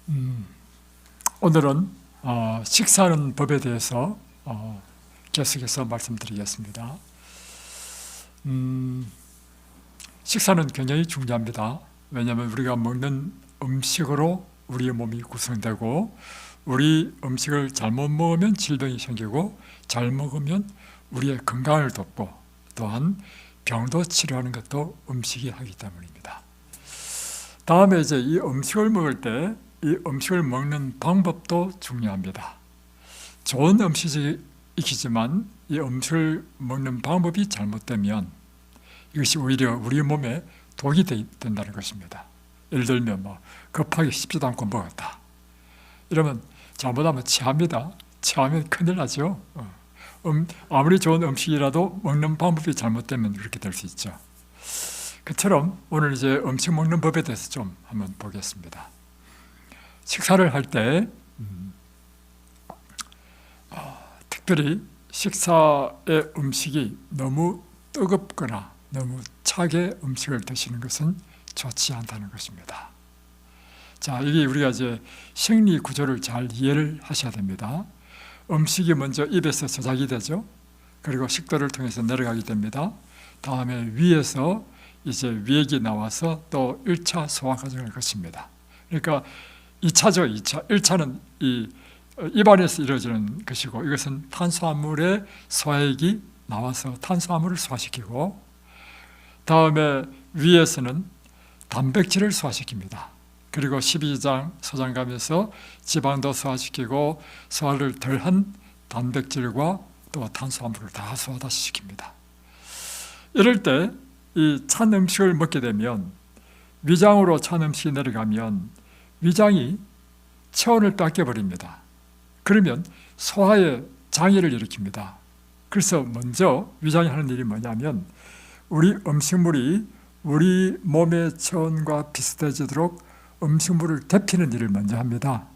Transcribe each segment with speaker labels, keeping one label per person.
Speaker 1: 음, 오늘은 식사하는 법에 대해서 계속해서 말씀드리겠습니다. 식사는 굉장히 중요합니다. 왜냐하면 우리가 먹는 음식으로 우리의 몸이 구성되고, 우리 음식을 잘못 먹으면 질병이 생기고, 잘 먹으면 우리의 건강을 돕고, 또한 병도 치료하는 것도 음식이 하기 때문입니다. 다음에 이제 이 음식을 먹을 때 이 음식을 먹는 방법도 중요합니다. 좋은 음식이 있지만 이 음식을 먹는 방법이 잘못되면 이것이 오히려 우리 몸에 독이 된다는 것입니다. 예를 들면 급하게 씹지도 않고 먹었다. 이러면 잘못하면 체합니다. 체하면 큰일 나죠. 아무리 좋은 음식이라도 먹는 방법이 잘못되면 그렇게 될 수 있죠. 그처럼 오늘 이제 음식 먹는 법에 대해서 좀 한번 보겠습니다. 식사를 할 때 특별히 식사의 음식이 너무 뜨겁거나 너무 차게 음식을 드시는 것은 좋지 않다는 것입니다. 자, 이게 우리가 이제 생리 구조를 잘 이해를 하셔야 됩니다. 음식이 먼저 입에서 저작이 되죠. 그리고 식도를 통해서 내려가게 됩니다. 다음에 위에서 이제 위액이 나와서 또 1차 소화 과정을 거칩니다. 그러니까 2차죠. 1차는 입안에서 이루어지는 것이고, 이것은 탄수화물의 소화액이 나와서 탄수화물을 소화시키고, 다음에 위에서는 단백질을 소화시킵니다. 그리고 십이지장, 소장감에서 지방도 소화시키고, 소화를 덜한 단백질과 또 탄수화물을 다 소화다시 시킵니다. 이럴 때 이 찬 음식을 먹게 되면, 위장으로 찬 음식이 내려가면 위장이 체온을 뺏겨버립니다. 그러면 소화에 장애를 일으킵니다. 그래서 먼저 위장이 하는 일이 뭐냐면, 우리 음식물이 우리 몸의 체온과 비슷해지도록 음식물을 데피는 일을 먼저 합니다.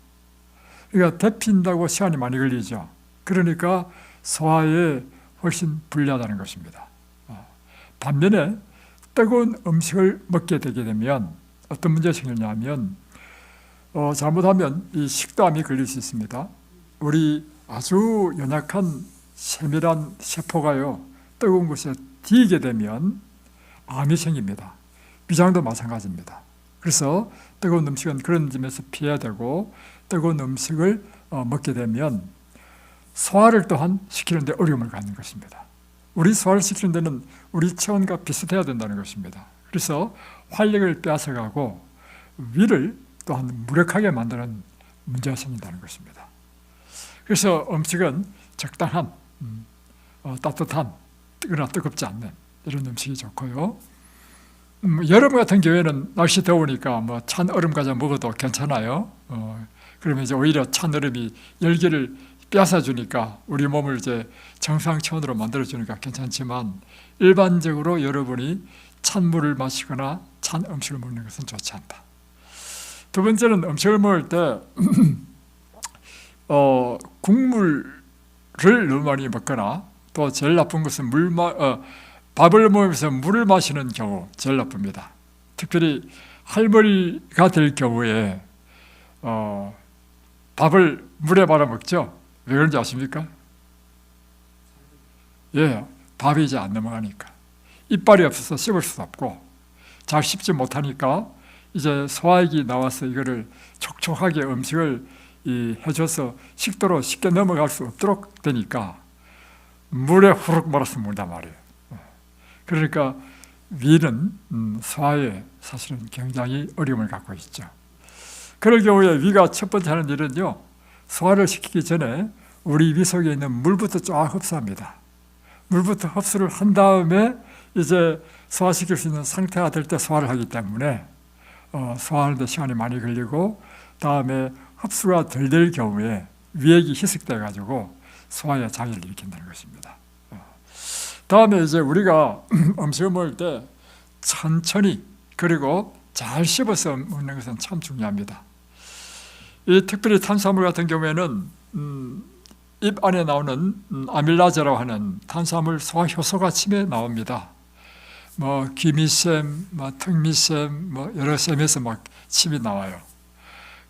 Speaker 1: 그러니까 데핀다고 시간이 많이 걸리죠. 그러니까 소화에 훨씬 불리하다는 것입니다. 반면에 뜨거운 음식을 먹게 되게 되면 어떤 문제가 생기냐면, 잘못하면 이 식도암이 걸릴 수 있습니다. 우리 아주 연약한 세밀한 세포가요, 뜨거운 곳에 튀게 되면 암이 생깁니다. 위장도 마찬가지입니다. 그래서 뜨거운 음식은 그런 점에서 피해야 되고, 뜨거운 음식을 먹게 되면 소화를 또한 시키는데 어려움을 갖는 것입니다. 우리 소화를 시키는 데는 우리 체온과 비슷해야 된다는 것입니다. 그래서 활력을 빼앗아가고 위를 또한 무력하게 만드는 문제가 생긴다는 것입니다. 그래서 음식은 적당한 따뜻한, 뜨거나 뜨겁지 않는 이런 음식이 좋고요. 여름 같은 경우에는 날씨 더우니까 찬 얼음 과자 먹어도 괜찮아요. 그러면 이제 오히려 찬 얼음이 열기를 빼앗아주니까 우리 몸을 이제 정상 체온으로 만들어주니까 괜찮지만, 일반적으로 여러분이 찬물을 마시거나 찬 음식을 먹는 것은 좋지 않다. 두 번째는 음식을 먹을 때 국물을 너무 많이 먹거나, 또 제일 나쁜 것은 밥을 먹으면서 물을 마시는 경우 제일 나쁩니다. 특별히 할머니가 될 경우에 밥을 물에 말아 먹죠. 왜 그런지 아십니까? 예, 밥이 이제 안 넘어가니까. 이빨이 없어서 씹을 수도 없고, 잘 씹지 못하니까 이제 소화액이 나와서 이거를 촉촉하게 음식을 해줘서 식도로 쉽게 넘어갈 수 없도록 되니까 물에 후룩 말아서 먹는단 말이에요. 그러니까 위는 소화에 사실은 굉장히 어려움을 갖고 있죠. 그럴 경우에 위가 첫 번째 하는 일은요, 소화를 시키기 전에 우리 위 속에 있는 물부터 쫙 흡수합니다. 물부터 흡수를 한 다음에 이제 소화시킬 수 있는 상태가 될 때 소화를 하기 때문에 소화하는 데 시간이 많이 걸리고, 다음에 흡수가 덜 될 경우에 위액이 희석돼 가지고 소화에 장애를 일으킨다는 것입니다. 다음에 이제 우리가 음식을 먹을 때 천천히, 그리고 잘 씹어서 먹는 것은 참 중요합니다. 특별히 탄수화물 같은 경우에는 입 안에 나오는 아밀라제라고 하는 탄수화물 소화 효소가 침에 나옵니다. 귀밑샘, 턱밑샘, 여러 샘에서 침이 나와요.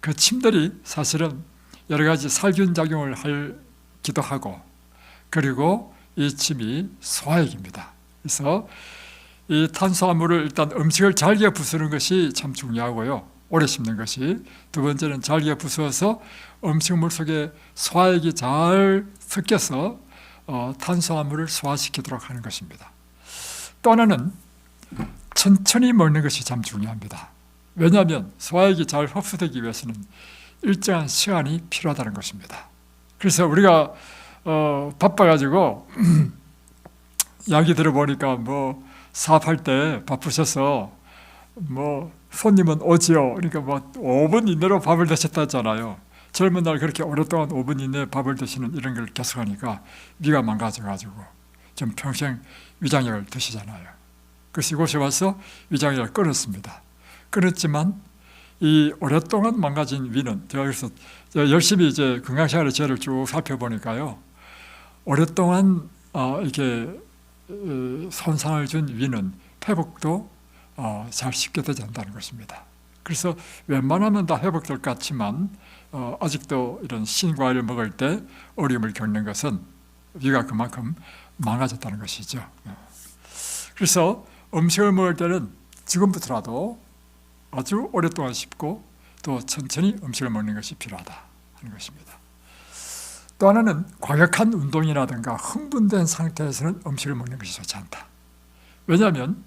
Speaker 1: 그 침들이 사실은 여러 가지 살균 작용을 하기도 하고, 그리고 이 침이 소화액입니다. 그래서 이 탄수화물을 일단 음식을 잘게 부수는 것이 참 중요하고요, 오래 씹는 것이. 두 번째는 잘게 부수어서 음식물 속에 소화액이 잘 섞여서 탄수화물을 소화시키도록 하는 것입니다. 또 하나는 천천히 먹는 것이 참 중요합니다. 왜냐하면 소화액이 잘 흡수되기 위해서는 일정한 시간이 필요하다는 것입니다. 그래서 우리가 바빠가지고 이야기 들어보니까 뭐 사업할 때 바쁘셔서 뭐 손님은 오지요, 그러니까 뭐 5분 이내로 밥을 드셨다 했잖아요. 젊은 날 그렇게 오랫동안 5분 이내에 밥을 드시는 이런 걸 계속하니까 위가 망가져가지고 좀 평생 위장약을 드시잖아요. 그래서 이곳에 와서 위장약을 끊었습니다. 끊었지만 이 오랫동안 망가진 위는, 제가 그래서 열심히 이제 건강생활의 죄를 쭉 살펴보니까요, 오랫동안 이렇게 손상을 준 위는 회복도 잘 쉽게 되지 않는다는 것입니다. 그래서 웬만하면 다 회복될 것 같지만 아직도 이런 신과를 먹을 때 어려움을 겪는 것은 위가 그만큼 망가졌다는 것이죠. 그래서 음식을 먹을 때는 지금부터라도 아주 오랫동안 씹고 또 천천히 음식을 먹는 것이 필요하다 하는 것입니다. 또 하나는 과격한 운동이라든가 흥분된 상태에서는 음식을 먹는 것이 좋지 않다. 왜냐하면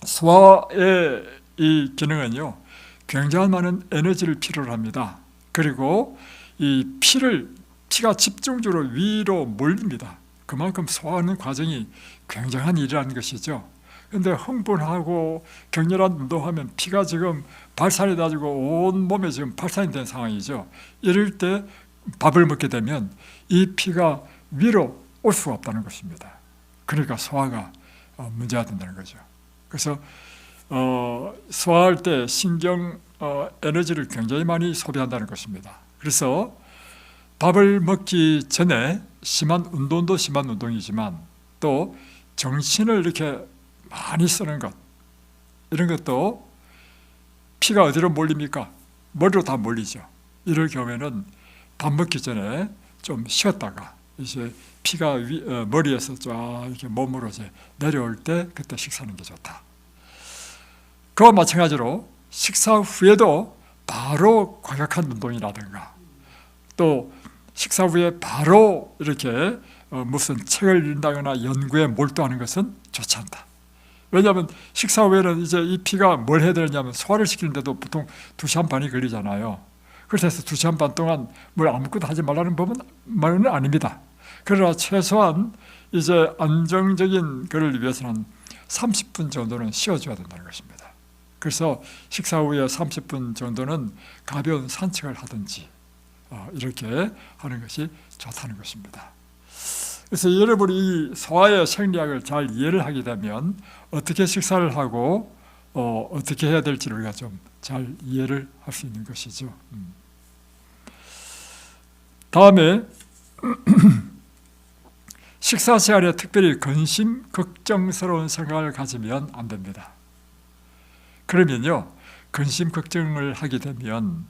Speaker 1: 소화의 이 기능은요, 굉장히 많은 에너지를 필요로 합니다. 그리고 이 피가 집중적으로 위로 몰립니다. 그만큼 소화하는 과정이 굉장한 일이라는 것이죠. 그런데 흥분하고 격렬한 운동하면 피가 지금 발산이 돼가지고 온 몸에 지금 발산이 된 상황이죠. 이럴 때 밥을 먹게 되면 이 피가 위로 올 수가 없다는 것입니다. 그러니까 소화가 문제가 된다는 거죠. 그래서 소화할 때 신경 에너지를 굉장히 많이 소비한다는 것입니다. 그래서 밥을 먹기 전에 심한 운동도 심한 운동이지만 또 정신을 이렇게 많이 쓰는 것, 이런 것도 피가 어디로 몰립니까? 머리로 다 몰리죠. 이럴 경우에는 밥 먹기 전에 좀 쉬었다가 이제 피가 머리에서 쫙 이렇게 몸으로 이제 내려올 때 그때 식사하는 게 좋다. 그와 마찬가지로 식사 후에도 바로 과격한 운동이라든가 또 식사 후에 바로 이렇게 무슨 책을 읽는다거나 연구에 몰두하는 것은 좋지 않다. 왜냐하면 식사 후에는 이제 이 피가 뭘 해야 되냐면 소화를 시키는데도 보통 2시간 반이 걸리잖아요. 그래서 2시간 반 동안 뭘 아무것도 하지 말라는 말은 아닙니다. 그러나 최소한 이제 안정적인 것을 위해서는 30분 정도는 쉬어줘야 된다는 것입니다. 그래서 식사 후에 30분 정도는 가벼운 산책을 하든지 이렇게 하는 것이 좋다는 것입니다. 그래서 여러분이 이 소화의 생리학을 잘 이해를 하게 되면 어떻게 식사를 하고 어떻게 해야 될지를 우리가 좀 잘 이해를 할 수 있는 것이죠. 다음에 식사 시간에 특별히 근심, 걱정스러운 생각을 가지면 안 됩니다. 그러면요, 근심, 걱정을 하게 되면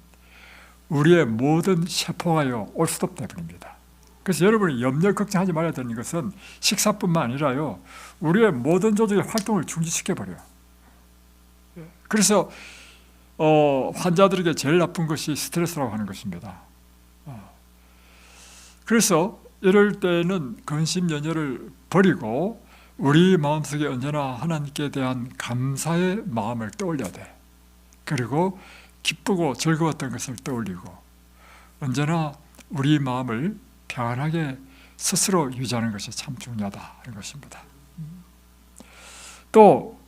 Speaker 1: 우리의 모든 세포가요 올 수도 없다버립니다. 그래서 여러분이 염려, 걱정하지 말아야 되는 것은 식사뿐만 아니라요, 우리의 모든 조직의 활동을 중지시켜버려요. 그래서 환자들에게 제일 나쁜 것이 스트레스라고 하는 것입니다. 그래서 이럴 때는 근심, 연여를 버리고 우리 마음속에 언제나 하나님께 대한 감사의 마음을 떠올려야 돼. 그리고 기쁘고 즐거웠던 것을 떠올리고 언제나 우리 마음을 평안하게 스스로 유지하는 것이 참 중요하다 하는 것입니다. 또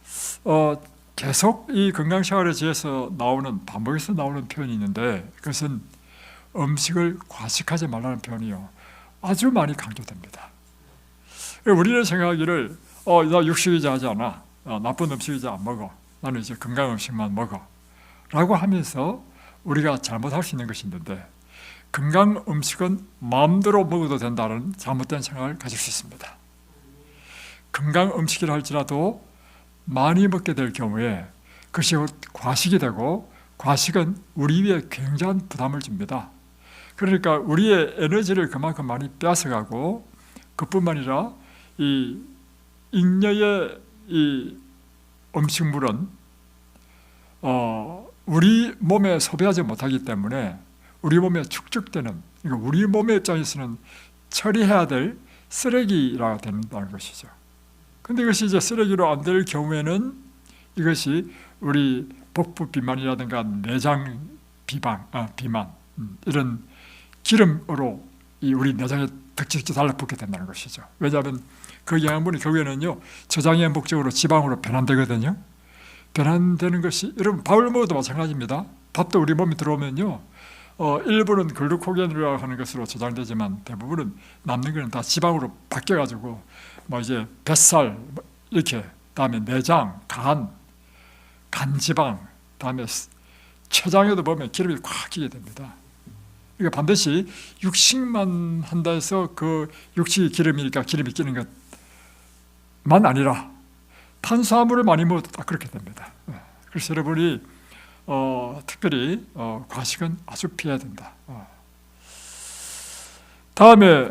Speaker 1: 계속 이 건강생활에 대해서 반복해서 나오는 표현이 있는데 그것은 음식을 과식하지 말라는 표현이요 아주 많이 강조됩니다. 우리는 생각하기를 나 육식이자 하지 않아, 나쁜 음식이자 안 먹어, 나는 이제 건강 음식만 먹어 라고 하면서 우리가 잘못할 수 있는 것이 있는데, 건강 음식은 마음대로 먹어도 된다는 잘못된 생각을 가질 수 있습니다. 건강 음식이라 할지라도 많이 먹게 될 경우에 그것이 과식이 되고 과식은 우리 위에 굉장한 부담을 줍니다. 그러니까 우리의 에너지를 그만큼 많이 뺏어가고, 그뿐만 아니라 이 잉여의 이 음식물은 우리 몸에 소비하지 못하기 때문에 우리 몸에 축적되는, 그러니까 우리 몸의 입장에서는 처리해야 될 쓰레기라 된다는 것이죠. 근데 이것이 이제 쓰레기로 안 될 경우에는 이것이 우리 복부 비만이라든가 내장 비만 이런 기름으로 이 우리 내장에 덕지덕지 달라붙게 된다는 것이죠. 왜냐하면 그 영양분이 결국에는요, 저장의 목적으로 지방으로 변환되거든요. 변환되는 것이, 여러분 밥을 먹어도 마찬가지입니다. 밥도 우리 몸에 들어오면요, 일부는 글루코겐이라고 하는 것으로 저장되지만 대부분은 남는 것은 다 지방으로 바뀌어가지고 뭐 이제 뱃살 이렇게, 다음에 내장, 간지방, 다음에 췌장에도 보면 기름이 꽉 끼게 됩니다. 그러니까 반드시 육식만 한다 해서 그 육식이 기름이니까 기름이 끼는 것만 아니라 탄수화물을 많이 먹어도 딱 그렇게 됩니다. 그래서 여러분이 특별히 과식은 아주 피해야 된다. 다음에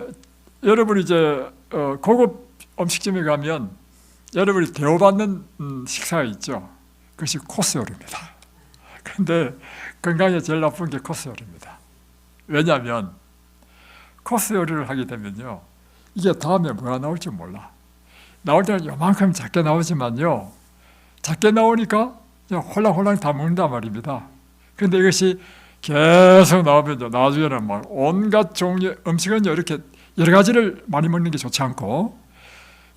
Speaker 1: 여러분이 이제 고급 음식점에 가면 여러분이 대우받는 식사가 있죠. 그것이 코스 요리입니다. 그런데 건강에 제일 나쁜 게 코스 요리입니다. 왜냐하면 코스 요리를 하게 되면요, 이게 다음에 뭐가 나올지 몰라. 나올 때는 요만큼 작게 나오지만요, 작게 나오니까 홀랑홀랑 다 먹는단 말입니다. 그런데 이것이 계속 나오면요, 나중에는 막 온갖 종류의 음식은요, 이렇게 여러 가지를 많이 먹는 게 좋지 않고,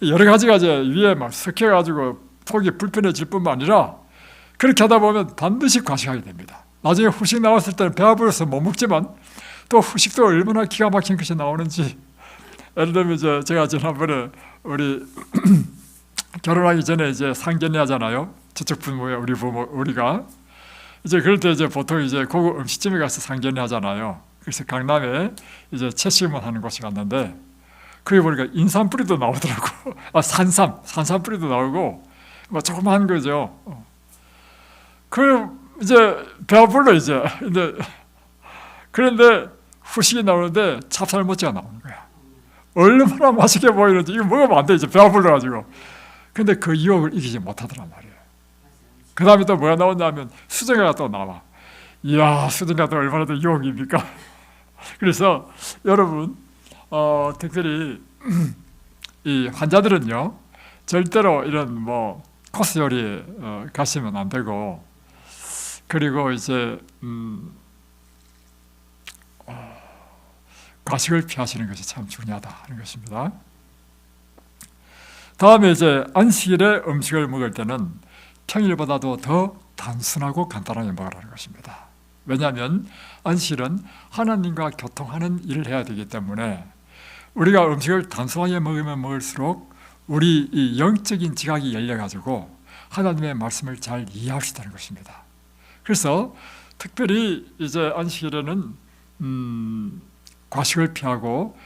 Speaker 1: 여러 가지가 이제 위에 막 섞여가지고 속이 불편해질 뿐만 아니라, 그렇게 하다 보면 반드시 과식하게 됩니다. 나중에 후식 나왔을 때는 배가 불러서 못 먹지만 또 후식도 얼마나 기가 막힌 것이 나오는지, 예를 들면 이제 제가 지난번에 우리 결혼하기 전에 이제 상견례 하잖아요. 저쪽 부모에 우리가 이제 그럴 때 이제 보통 이제 고급 음식점에 가서 상견례 하잖아요. 그래서 강남에 이제 채식만 하는 곳에 갔는데, 거기 보니까 인삼뿌리도 나오더라고. 산삼뿌리도 나오고 뭐 조그만 거죠. 그 이제 배가 불러 이제. 그런데 후식이 나오는데 찹쌀모찌가 나오는 거야. 얼마나 맛있게 보이는지, 이거 먹으면 안 돼, 이제 배가 불러가지고. 근데 그 유혹을 이기지 못하더란 말이에요. 그 다음에 또 뭐가 나오냐면 수정이가 또 나와. 이야, 수정이가 또 얼마나 더 유혹입니까? 그래서 여러분, 특별히 이 환자들은요, 절대로 이런 뭐 코스 요리 가시면 안 되고, 그리고 이제 과식을 피하시는 것이 참 중요하다 하는 것입니다. 다음에 이제 안식일에 음식을 먹을 때는 평일보다도 더 단순하고 간단하게 먹으라는 것입니다. 왜냐하면 안식일은 하나님과 교통하는 일을 해야 되기 때문에 우리가 음식을 단순하게 먹으면 먹을수록 우리 이 영적인 지각이 열려가지고 하나님의 말씀을 잘 이해할 수 있다는 것입니다. 그래서 특별히 이제 안식일에는 과식을 피하고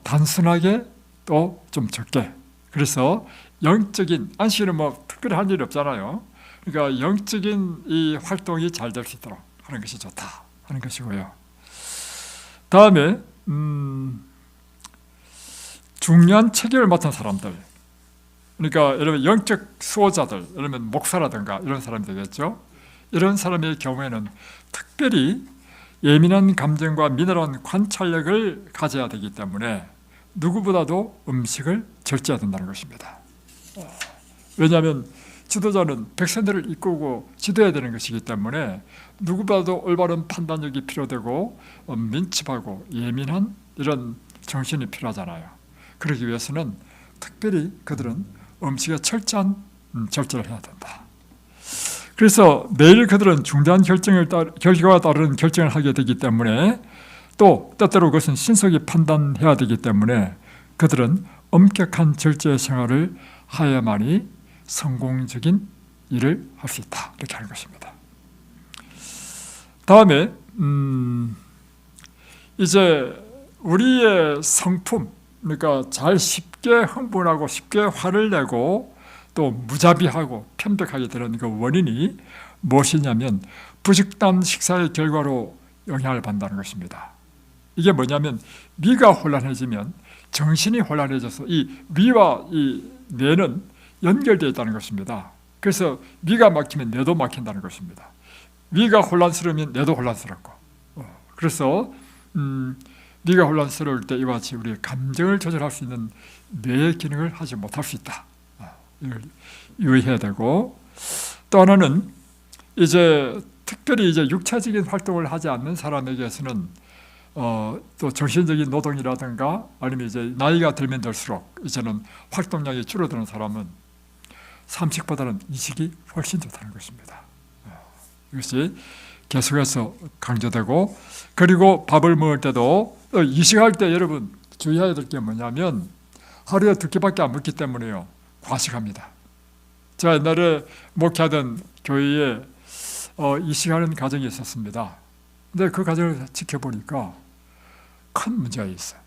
Speaker 1: 단순하게 또 좀 적게, 그래서 영적인 안식일은 뭐 특별히 할 일이 없잖아요. 그러니까 영적인 이 활동이 잘 될 수 있도록 하는 것이 좋다 하는 것이고요. 다음에 중요한 체계를 맡은 사람들, 그러니까 여러분 영적 수호자들, 여러분 목사라든가 이런 사람이 되겠죠. 이런 사람의 경우에는 특별히 예민한 감정과 미련한 관찰력을 가져야 되기 때문에 누구보다도 음식을 절제해야 된다는 것입니다. 왜냐하면 지도자는 백성들을 이끌고 지도해야 되는 것이기 때문에 누구보다도 올바른 판단력이 필요되고 민첩하고 예민한 이런 정신이 필요하잖아요. 그러기 위해서는 특별히 그들은 음식에 철저한 절제를 해야 된다. 그래서 매일 그들은 중대한 결과가 따르는 결정을 하게 되기 때문에, 또 때때로 그것은 신속히 판단해야 되기 때문에 그들은 엄격한 절제 생활을 하야만이 성공적인 일을 할 수 있다, 이렇게 하는 것입니다. 다음에 이제 우리의 성품, 그러니까 잘 쉽게 흥분하고 쉽게 화를 내고 또 무자비하고 편벽하게 되는 그 원인이 무엇이냐면 부식단 식사의 결과로 영향을 받는다는 것입니다. 이게 뭐냐면 위가 혼란해지면 정신이 혼란해져서 이 위와 이 뇌는 연결되어 있다는 것입니다. 그래서 위가 막히면 뇌도 막힌다는 것입니다. 위가 혼란스러우면 뇌도 혼란스럽고, 그래서 위가 혼란스러울 때 이와 같이 우리의 감정을 조절할 수 있는 뇌의 기능을 하지 못할 수 있다. 이걸 유의해야 되고, 또 하나는 이제 특별히 이제 육체적인 활동을 하지 않는 사람에게서는 또 정신적인 노동이라든가 아니면 이제 나이가 들면 들수록 이제는 활동량이 줄어드는 사람은 삼식보다는 이식이 훨씬 좋다는 것입니다. 이것이 계속해서 강조되고, 그리고 밥을 먹을 때도 이식할 때 여러분 주의해야 될 게 뭐냐면 하루에 2끼밖에 안 먹기 때문에요. 과식합니다. 제가 옛날에 목회하던 교회에 이식하는 가정이 있었습니다. 근데 그 가정을 지켜보니까 큰 문제가 있어요.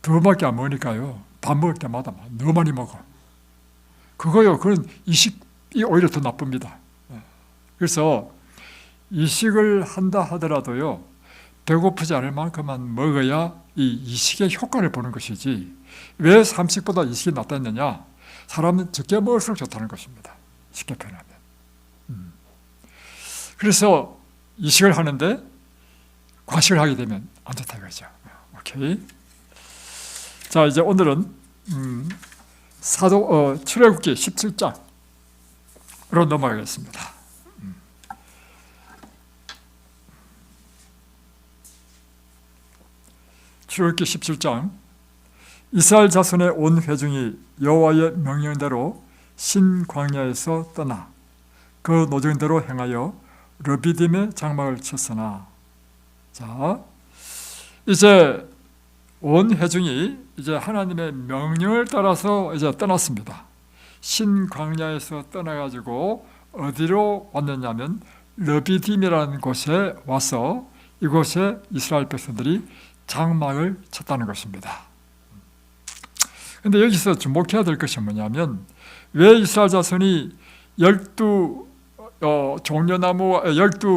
Speaker 1: 2번밖에 안 먹으니까요. 밥 먹을 때마다 너무 많이 먹어. 그건 이식이 오히려 더 나쁩니다. 그래서 이식을 한다 하더라도요, 배고프지 않을 만큼만 먹어야 이 이식의 효과를 보는 것이지, 왜 삼식보다 이식이 낫다 했느냐? 사람은 적게 먹을수록 좋다는 것입니다. 쉽게 표현하면. 그래서 이식을 하는데 과식을 하게 되면 안 좋다 이거죠. 오케이. 자, 이제 오늘은 출애굽기 17장으로 넘어가겠습니다. 출애굽기 17장. 이스라엘 자손의 온 회중이 여호와의 명령대로 신 광야에서 떠나 그 노정대로 행하여 르비딤에 장막을 쳤으나, 자, 이제 온 회중이 이제 하나님의 명령을 따라서 이제 떠났습니다. 신 광야에서 떠나가지고 어디로 왔느냐면 르비딤이라는 곳에 와서 이곳에 이스라엘 백성들이 장막을 쳤다는 것입니다. 그런데 여기서 주목해야 될 것이 뭐냐면, 왜 이스라엘 자손이 12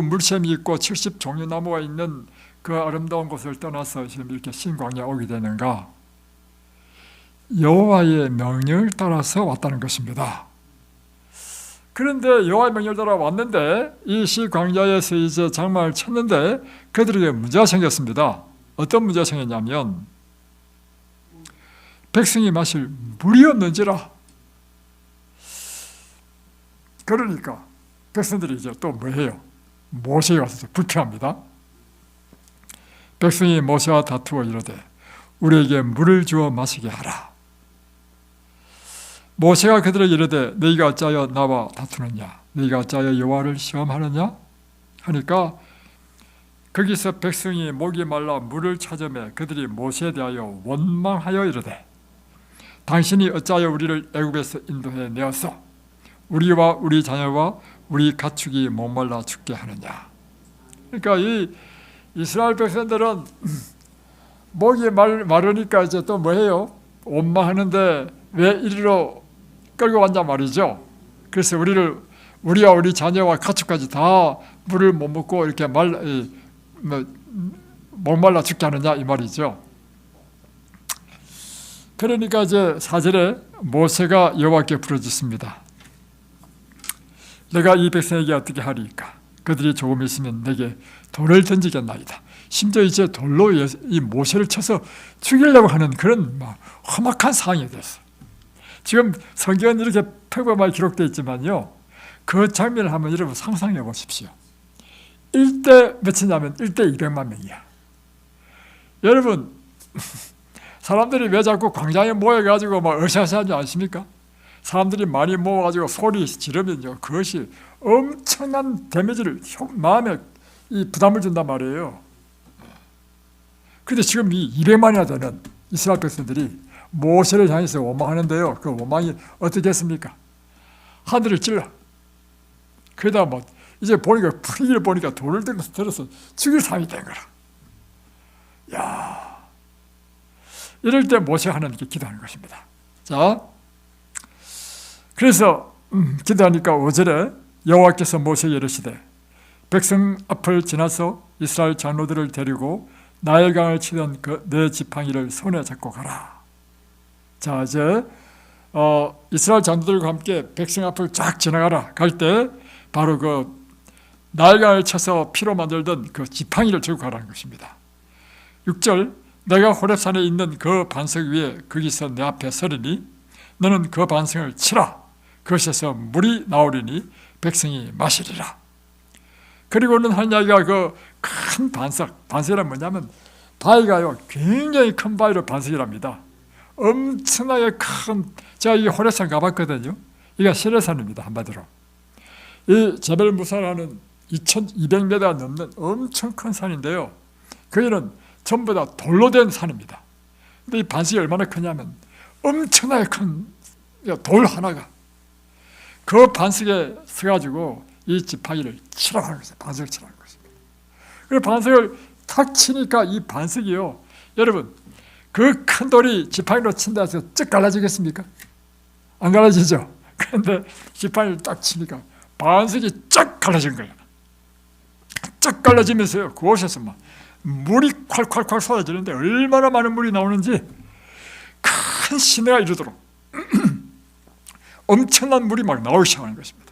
Speaker 1: 물샘이 있고 70 종려나무가 있는 그 아름다운 곳을 떠나서 지금 이렇게 신광야에 오게 되는가? 여호와의 명령을 따라서 왔다는 것입니다. 그런데 여호와의 명령을 따라 왔는데 이 신광야에서 이제 장막을 쳤는데 그들에게 문제가 생겼습니다. 어떤 문제가 생겼냐면 백성이 마실 물이 없는지라. 그러니까 백성들이 이제 또 뭐해요? 모세에 가서 불평합니다. 백성이 모세와 다투어 이르되 우리에게 물을 주어 마시게 하라. 모세가 그들에게 이르되 너희가 어찌하여 나와 다투느냐? 너희가 어찌하여 여호와를 시험하느냐? 하니까 거기서 백성이 목이 말라 물을 찾으매 그들이 모세에 대하여 원망하여 이르되 당신이 어찌하여 우리를 애굽에서 인도해 내어서 우리와 우리 자녀와 우리 가축이 목말라 죽게 하느냐? 그러니까 이 이스라엘 백성들은 목이 마르니까 이제 또 뭐해요? 원망하는데 왜 이리로 끌고 왔냐 말이죠. 그래서 우리와 우리 자녀와 가축까지 다 물을 못 먹고 이렇게 목말라 죽게 하느냐 이 말이죠. 그러니까 이제 4절에 모세가 여호와께 부르짖습니다. 내가 이 백성에게 어떻게 하리까? 그들이 조금 있으면 내게 돌을 던지겠나이다. 심지어 이제 돌로 이 모세를 쳐서 죽이려고 하는 그런 험악한 상황이 됐어요. 지금 성경은 이렇게 평범하게 기록되어 있지만요, 그 장면을 한번 여러분 상상해 보십시오. 1대 몇이냐면 1대 200만 명이야. 여러분 사람들이 왜 자꾸 광장에 모여가지고 으쌰으쌰하지 않습니까? 사람들이 많이 모여가지고 소리 지르면요, 그것이 엄청난 데미지를 마음에 이 부담을 준단 말이에요. 그런데 지금 이 200만이나 되는 이스라엘 백성들이 모세를 향해서 원망하는데요, 그 원망이 어떻게 했습니까? 하늘을 찔러. 그러다 이제 보니까 분위기를 보니까 돌을 들어서 죽일 상황이 된 거라. 야, 이럴 때 모세가 하나님께 기도하는 것입니다. 자, 그래서 기도하니까 5절에 여호와께서 모세에게 이르시되 백성 앞을 지나서 이스라엘 장로들을 데리고 나일강을 치던 그 네 지팡이를 손에 잡고 가라. 자, 이제 이스라엘 장로들과 함께 백성 앞을 쫙 지나가라 갈 때 바로 그 나일강을 쳐서 피로 만들던 그 지팡이를 들고 가라는 것입니다. 6절, 내가 호렙산에 있는 그 반석 위에 거기서 내 앞에 서리니 너는 그 반석을 치라. 그것에서 물이 나오리니 백성이 마시리라. 그리고는 한 이야기가 그 큰 반석이란 뭐냐면 바위가요, 굉장히 큰 바위로 반석이랍니다. 엄청나게 큰, 제가 이 호렙산 가봤거든요. 이게 시내산입니다. 한마디로 이 제벨 무사라는 2200m 넘는 엄청 큰 산인데요, 거기는 전부 다 돌로 된 산입니다. 근데 이 반석이 얼마나 크냐면 엄청나게 큰 돌 하나가 그 반석에 서가지고 이 지팡이를 치라고 하는 것이죠. 반석을 치라는 것입니다. 그 반석을 탁 치니까 이 반석이요, 여러분, 그 큰 돌이 지팡이로 친다 해서 쩍 갈라지겠습니까? 안 갈라지죠? 그런데 지팡이를 딱 치니까 반석이 쫙 갈라진 거예요. 쫙 갈라지면서요, 그곳에서 막 물이 콸콸콸 쏟아지는데 얼마나 많은 물이 나오는지 큰 시내가 이르도록 엄청난 물이 막 나오기 시작하는 것입니다.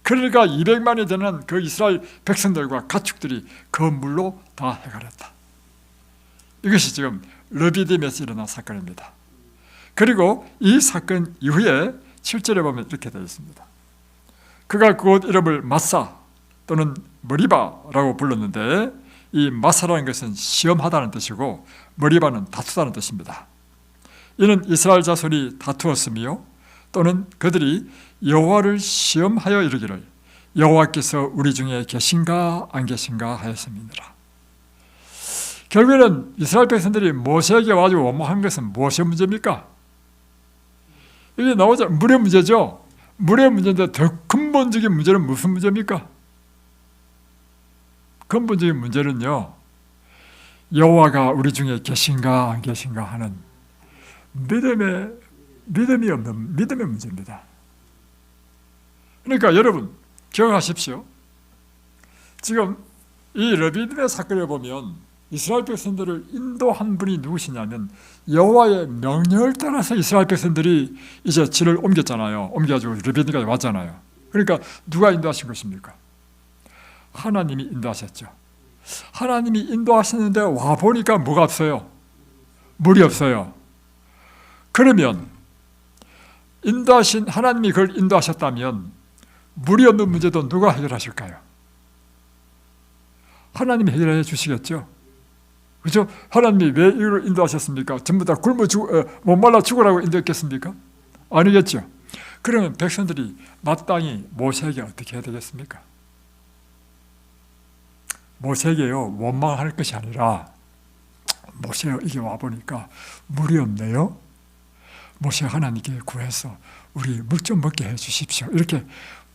Speaker 1: 그러니까 200만이 되는 그 이스라엘 백성들과 가축들이 그 물로 다 해결했다. 이것이 지금 르비딤에서 일어난 사건입니다. 그리고 이 사건 이후에 7절에 보면 이렇게 되어 있습니다. 그가 그곳 이름을 마사 또는 머리바라고 불렀는데, 이 마사라는 것은 시험하다는 뜻이고 머리바는 다투다는 뜻입니다. 이는 이스라엘 자손이 다투었으며 또는 그들이 여호와를 시험하여 이르기를 여호와께서 우리 중에 계신가 안 계신가 하였음이니라. 결국에는 이스라엘 백성들이 모세에게 와가지고 원망한 것은 무엇의 문제입니까? 이게 나오자 물의 문제죠. 물의 문제인데 더 근본적인 문제는 무슨 문제입니까? 근본적인 문제는요, 여호와가 우리 중에 계신가 안 계신가 하는 믿음이 없는 믿음의 문제입니다. 그러니까 여러분 기억하십시오. 지금 이 르비딤의 사건을 보면 이스라엘 백성들을 인도한 분이 누구시냐면 여호와의 명령을 따라서 이스라엘 백성들이 이제 진을 옮겼잖아요. 옮겨가지고 르비딤까지 왔잖아요. 그러니까 누가 인도하신 것입니까? 하나님이 인도하셨죠. 하나님이 인도하셨는데 와보니까 뭐가 없어요? 물이 없어요. 그러면 인도하신 하나님이 그걸 인도하셨다면 물이 없는 문제도 누가 해결하실까요? 하나님이 해결해 주시겠죠. 그렇죠? 하나님이 왜 이걸 인도하셨습니까? 전부 다 못 말라 죽으라고 인도했겠습니까? 아니겠죠. 그러면 백성들이 마땅히 모세에게 어떻게 해야 되겠습니까? 모세에게요, 원망할 것이 아니라 모세 이게 와보니까 물이 없네요. 모세 하나님께 구해서 우리 물 좀 먹게 해 주십시오. 이렇게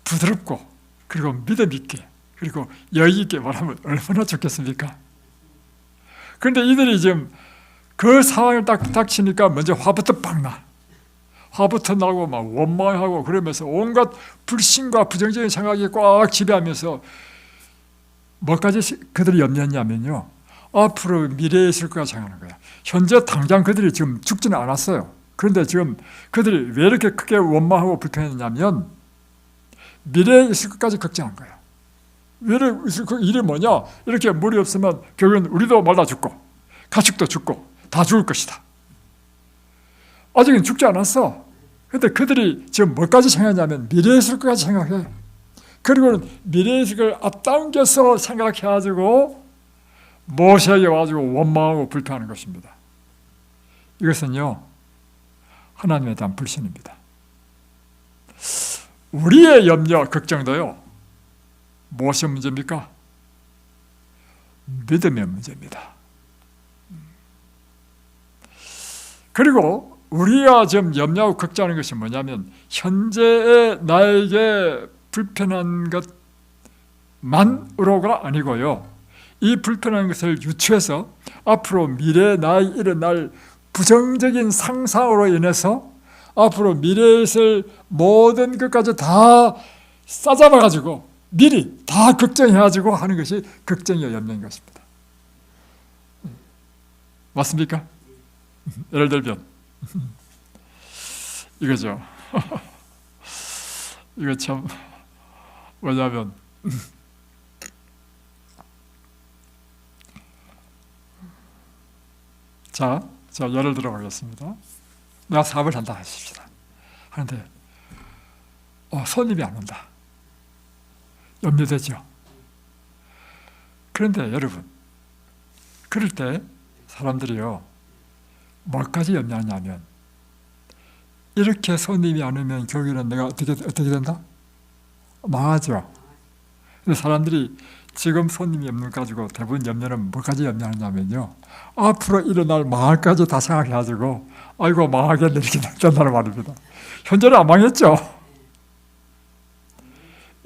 Speaker 1: 부드럽고 그리고 믿음 있게 그리고 여유 있게 말하면 얼마나 좋겠습니까? 그런데 이들이 지금 그 상황을 딱 닥치니까 먼저 화부터 빡 나. 화부터 나고 막 원망하고 그러면서 온갖 불신과 부정적인 생각이 꽉 지배하면서 뭐까지 그들이 염려했냐면요, 앞으로 미래에 있을 거라 생각하는 거야. 현재 당장 그들이 지금 죽지는 않았어요. 그런데 지금 그들이 왜 이렇게 크게 원망하고 불평했냐면 미래에 있을 것까지 걱정한 거야. 미래에 있을 그 일이 뭐냐? 이렇게 물이 없으면 결국은 우리도 말라 죽고 가축도 죽고 다 죽을 것이다. 아직은 죽지 않았어. 그런데 그들이 지금 뭐까지 생각하냐면 미래에 있을 것까지 생각해. 그리고는 미래에 있을 걸 앞당겨서 생각해가지고 모세에게 와가지고 원망하고 불평하는 것입니다. 이것은요, 하나님에 대한 불신입니다. 우리의 염려, 걱정도요, 무엇의 문제입니까? 믿음의 문제입니다. 그리고 우리가 지금 염려하고 걱정하는 것이 뭐냐면 현재의 나에게 불편한 것만으로가 아니고요, 이 불편한 것을 유추해서 앞으로 미래에 나에 일어날 부정적인 상상으로 인해서 앞으로 미래에 있을 모든 것까지 다 싸잡아가지고 미리 다 걱정해가지고 하는 것이 걱정이요 염려인 것입니다. 맞습니까? 예를 들면 이거죠. 이거 참 뭐냐면 자 예를 들어 보겠습니다. 내가 사업을 한다 하십시다. 하는데 손님이 안 온다. 염려되죠. 그런데 여러분, 그럴 때 사람들이요 뭐까지 염려하냐면, 이렇게 손님이 안 오면 결국에는 내가 어떻게 된다? 망하죠. 근데 사람들이 지금 손님이 없는 거 가지고 대부분 염려는 뭐까지 염려하냐면요, 앞으로 일어날 망할까지 다 생각해가지고 아이고 망하겠네 이렇게 된다는 말입니다. 현재는 안 망했죠.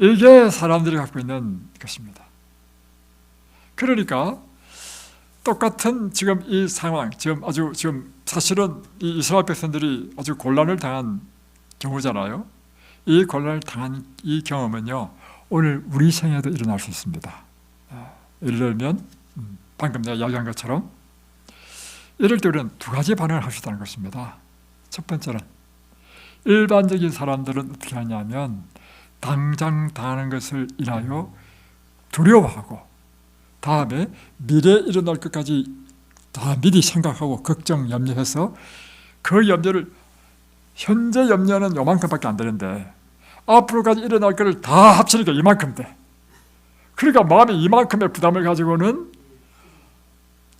Speaker 1: 이게 사람들이 갖고 있는 것입니다. 그러니까 똑같은 지금 이 상황, 지금 사실은 이 이스라엘 백성들이 아주 곤란을 당한 경우잖아요. 이 곤란을 당한 이 경험은요, 오늘 우리 생에도 일어날 수 있습니다. 예를 들면 방금 내가 이야기한 것처럼 이럴 때 우리는 두 가지 반응을 할 수 있다는 것입니다. 첫 번째는 일반적인 사람들은 어떻게 하냐면 당장 당하는 것을 인하여 두려워하고 다음에 미래에 일어날 것까지 다 미리 생각하고 걱정, 염려해서 그 염려를, 현재 염려는 요만큼밖에 안 되는데 앞으로까지 일어날 것을 다 합치니까 이만큼 돼. 그러니까 마음이 이만큼의 부담을 가지고는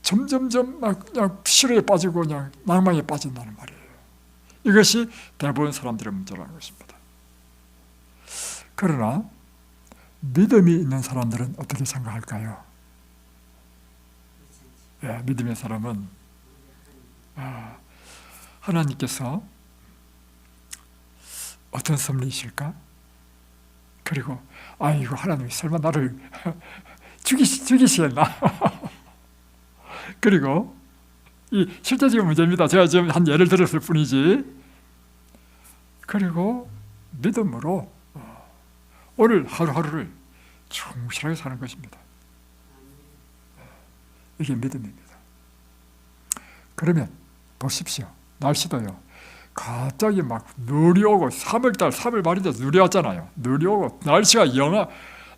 Speaker 1: 점점점 막 그냥 실효에 빠지고 그냥 낭망에 빠진다는 말이에요. 이것이 대부분 사람들의 문제라는 것입니다. 그러나 믿음이 있는 사람들은 어떻게 생각할까요? 믿음의 사람은 하나님께서 어떤 섭리이실까? 그리고 아이고 하나님이 설마 나를 죽이시겠나? 그리고 이 실제적인 문제입니다. 제가 지금 한 예를 들었을 뿐이지. 그리고 믿음으로 오늘 하루하루를 충실하게 사는 것입니다. 이게 믿음입니다. 그러면 보십시오. 날씨도요, 갑자기 막 눈이 오고 3월 말인데 눈이 왔잖아요. 눈이 오고 날씨가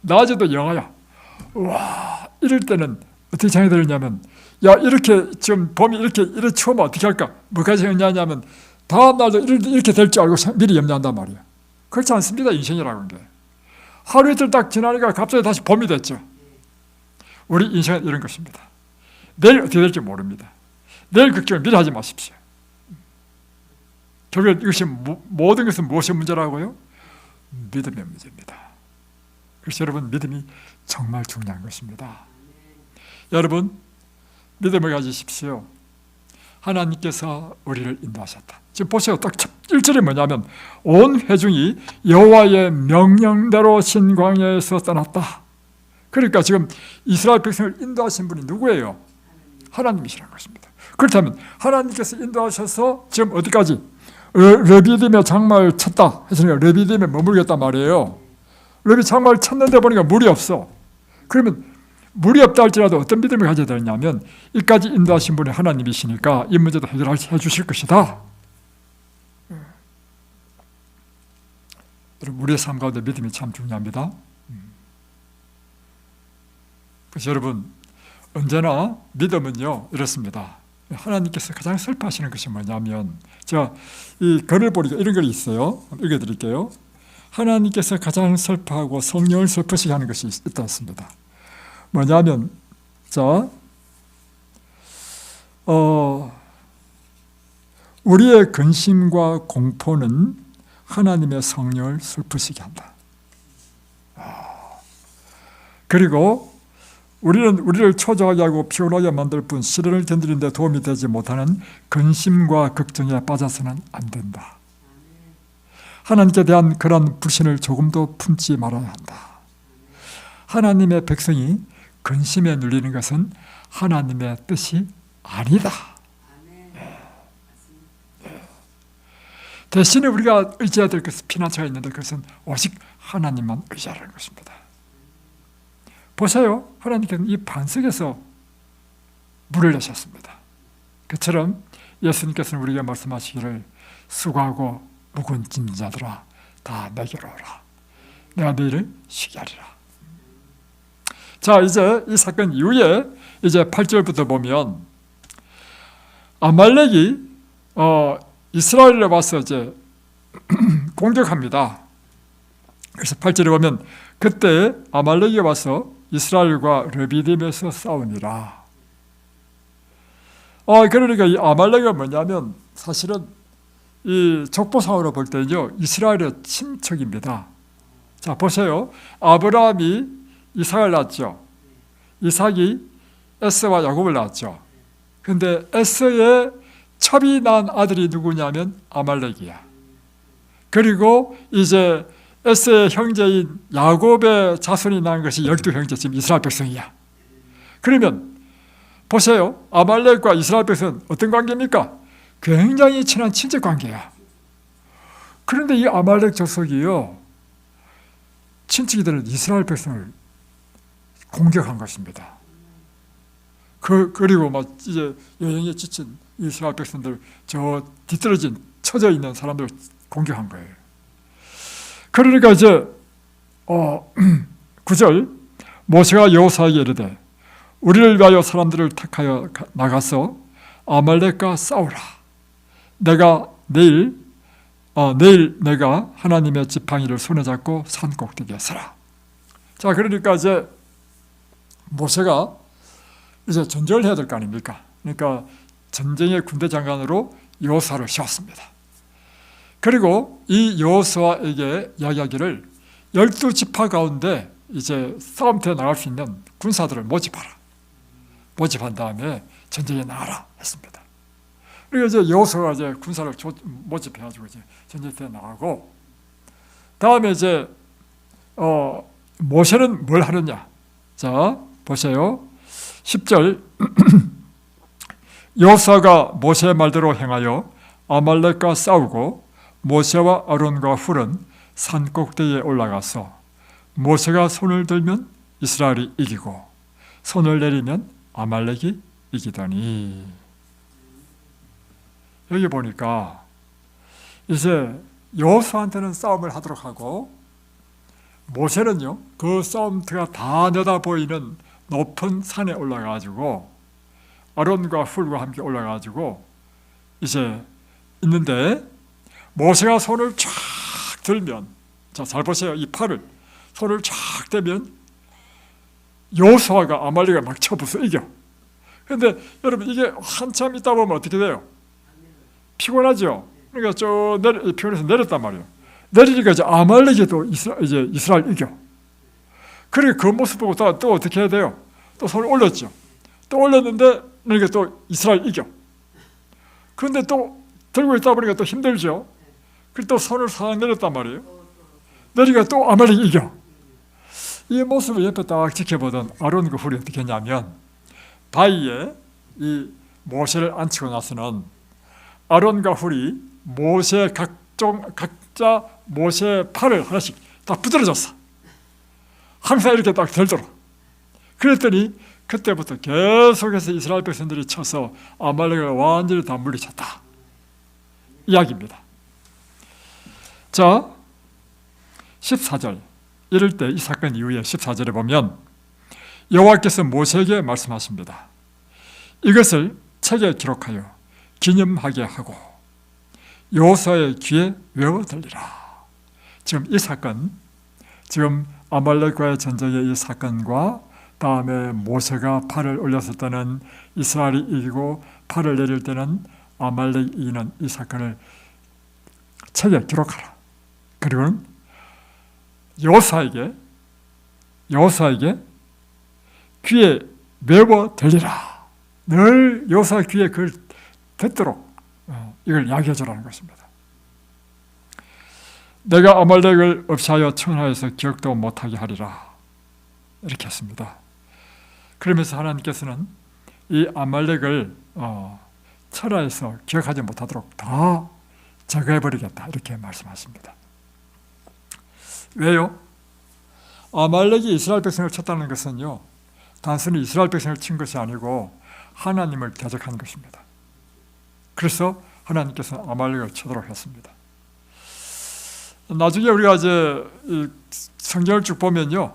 Speaker 1: 낮에도 영하야. 와, 이럴 때는 어떻게 생각이 들냐면, 야, 이렇게 지금 봄이 이렇게 추우면 어떻게 할까? 뭐까지 염려하냐면 다음 날도 이렇게 될 줄 알고 미리 염려한단 말이에요. 그렇지 않습니다. 인생이라고 하는 게. 하루 이틀 딱 지나니까 갑자기 다시 봄이 됐죠. 우리 인생은 이런 것입니다. 내일 어떻게 될지 모릅니다. 내일 걱정을 미리 하지 마십시오. 결국 이것이 모든 것은 무엇의 문제라고요? 믿음의 문제입니다. 그래서 여러분, 믿음이 정말 중요한 것입니다. 여러분, 믿음을 가지십시오. 하나님께서 우리를 인도하셨다. 지금 보세요. 딱 1절이 뭐냐면 온 회중이 여호와의 명령대로 신광야에서 떠났다. 그러니까 지금 이스라엘 백성을 인도하신 분이 누구예요? 하나님이시라는 것입니다. 그렇다면 하나님께서 인도하셔서 지금 어디까지? 르비딤에 장마를 쳤다 했으니까 르비딤에 머물겠단 말이에요. 르비 장마를 쳤는데 보니까 물이 없어. 그러면 물이 없다 할지라도 어떤 믿음을 가져야 되냐면 이까지 인도하신 분이 하나님이시니까 이 문제도 해결해 주실 것이다. 우리의 삶 가운데 믿음이 참 중요합니다. 그래서 여러분, 언제나 믿음은요 이렇습니다. 하나님께서 가장 슬퍼하시는 것이 뭐냐면, 제가 이 글을 보니까 이런 글이 있어요. 읽어드릴게요. 하나님께서 가장 슬퍼하고 성령을 슬퍼시게 하는 것이 있다 했습니다. 뭐냐면, 우리의 근심과 공포는 하나님의 성령을 슬프시게 한다. 그리고 우리를 초조하게 하고 피곤하게 만들 뿐 시련을 견디는 데 도움이 되지 못하는 근심과 걱정에 빠져서는 안 된다. 하나님께 대한 그런 불신을 조금도 품지 말아야 한다. 하나님의 백성이 근심에 눌리는 것은 하나님의 뜻이 아니다. 대신에 우리가 의지해야 될 것은 피난처가 있는데 그것은 오직 하나님만 의지하라는 것입니다. 보세요. 하나님께서는 이 반석에서 물을 내셨습니다. 그처럼 예수님께서는 우리에게 말씀하시기를 수고하고 무거운 짐진 자들아 다 내게로 오라. 내가 너희를 쉬게 하리라. 자, 이제 이 사건 이후에 이제 8절부터 보면 아말렉이 이스라엘에 와서 이제 공격합니다. 그래서 8절에 보면 그때 아말렉이 와서 이스라엘과 르비딤에서 싸우니라. 그러니까 이 아말렉은 뭐냐면 사실은 이 족보상으로 볼 때는요 이스라엘의 친척입니다. 자, 보세요. 아브라함이 이삭을 낳았죠. 이삭이 에서와 야곱을 낳았죠. 근데 에서의 첩이 낳은 아들이 누구냐면 아말렉이야. 그리고 이제 에서의 형제인 야곱의 자손이 낳은 것이 12형제, 지금 이스라엘 백성이야. 그러면 보세요. 아말렉과 이스라엘 백성은 어떤 관계입니까? 굉장히 친한 친척 관계야. 그런데 이 아말렉 족속이요 친척이들은 이스라엘 백성을 공격한 것입니다. 그리고 막 이제 여행에 지친 이스라엘 백성들 저 뒤떨어진 처져 있는 사람들 공격한 거예요. 그러니까 이제 9절 모세가 여호수아에게 이르되 우리를 위하여 사람들을 택하여 나가서 아말렉과 싸우라. 내가 내일 내가 하나님의 지팡이를 손에 잡고 산 꼭대기에 서라. 자, 그러니까 이제 모세가 이제 전쟁을 해야 될 거 아닙니까? 그러니까 전쟁의 군대 장관으로 여호수아를 세웠습니다. 그리고 이 여호수아에게 이야기하기를 12지파 가운데 이제 싸움터에 나갈 수 있는 군사들을 모집하라. 모집한 다음에 전쟁에 나가라 했습니다. 그리고 이제 여호수아가 이제 군사를 모집해가지고 이제 전쟁터에 나가고, 다음에 이제 모세는 뭘 하느냐? 자, 보세요. 10절 여호수아가 모세의 말대로 행하여 아말렉과 싸우고 모세와 아론과 훌은 산 꼭대기에 올라가서 모세가 손을 들면 이스라엘이 이기고 손을 내리면 아말렉이 이기더니, 여기 보니까 이제 여호수아한테는 싸움을 하도록 하고 모세는요 그 싸움터가 다 내다 보이는 높은 산에 올라가가지고 아론과 훌과 함께 올라가가지고 이제 있는데, 모세가 손을 쫙 들면, 자, 잘 보세요. 이 팔을 손을 쫙 대면 여호수아가 아말렉을 막 쳐부숴 이겨. 그런데 여러분 이게 한참 있다 보면 어떻게 돼요? 피곤하죠. 그러니까 피곤해서 내렸단 말이에요. 내리니까 이제 아말렉이 또 이스라엘 이겨. 그리고 그 모습 보고 또 어떻게 해야 돼요? 또 손을 올렸죠. 또 올렸는데 그러니까 또 이스라엘 이겨. 그런데 또 들고 있다 보니까 또 힘들죠. 그리고 또 손을 싹 내렸단 말이에요. 내리니까 또 아말렉이 이겨. 이 모습을 옆에 딱 지켜보던 아론과 훌이 어떻게 했냐면, 바위에 이 모세를 앉히고 나서는 아론과 훌이 각자 모세의 팔을 하나씩 딱 부드러졌어. 항상 이렇게 딱 들더라. 그랬더니 그때부터 계속해서 이스라엘 백성들이 쳐서 아말렉을 완전히 다 물리쳤다 이야기입니다. 자, 14절. 이럴 때 이 사건 이후에 14절에 보면 여호와께서 모세에게 말씀하십니다. 이것을 책에 기록하여 기념하게 하고 여호수아의 귀에 외워 들리라. 지금 이 사건, 지금 아말렉과의 전쟁의 이 사건과 다음에 모세가 팔을 올렸을 때는 이스라엘이 이기고 팔을 내릴 때는 아말렉이 이기는 이 사건을 책에 기록하라. 그리고는 여호수아에게 귀에 외워 들리라. 늘 여호수아 귀에 그걸 듣도록 이걸 이야기해 주라는 것입니다. 내가 아말렉을 없이하여 천하에서 기억도 못하게 하리라. 이렇게 했습니다. 그러면서 하나님께서는 이 아말렉을 천하에서 기억하지 못하도록 다 제거해버리겠다 이렇게 말씀하십니다. 왜요? 아말렉이 이스라엘 백성을 쳤다는 것은요, 단순히 이스라엘 백성을 친 것이 아니고 하나님을 대적한 것입니다. 그래서 하나님께서는 아말렉을 치도록 했습니다. 나중에 우리가 이제 성경을 쭉 보면요,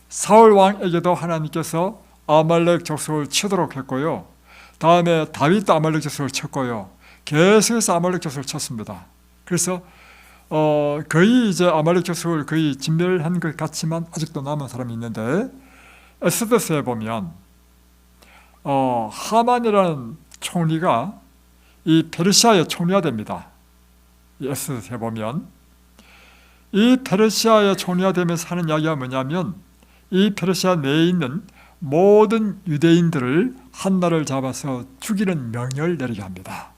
Speaker 1: 사울 왕에게도 하나님께서 아말렉 족속을 치도록 했고요, 다음에 다윗도 아말렉 족속을 쳤고요, 계속해서 아말렉 족속을 쳤습니다. 그래서 거의 이제 아말렉 족속을 거의 진멸한 것 같지만 아직도 남은 사람이 있는데, 에스더서에 보면 하만이라는 총리가 이 페르시아의 총리가 됩니다. 에스더서에 보면 이 페르시아의 총리가 되면서 하는 이야기가 뭐냐면, 이 페르시아 내에 있는 모든 유대인들을 한나라를 잡아서 죽이는 명령을 내리게 합니다.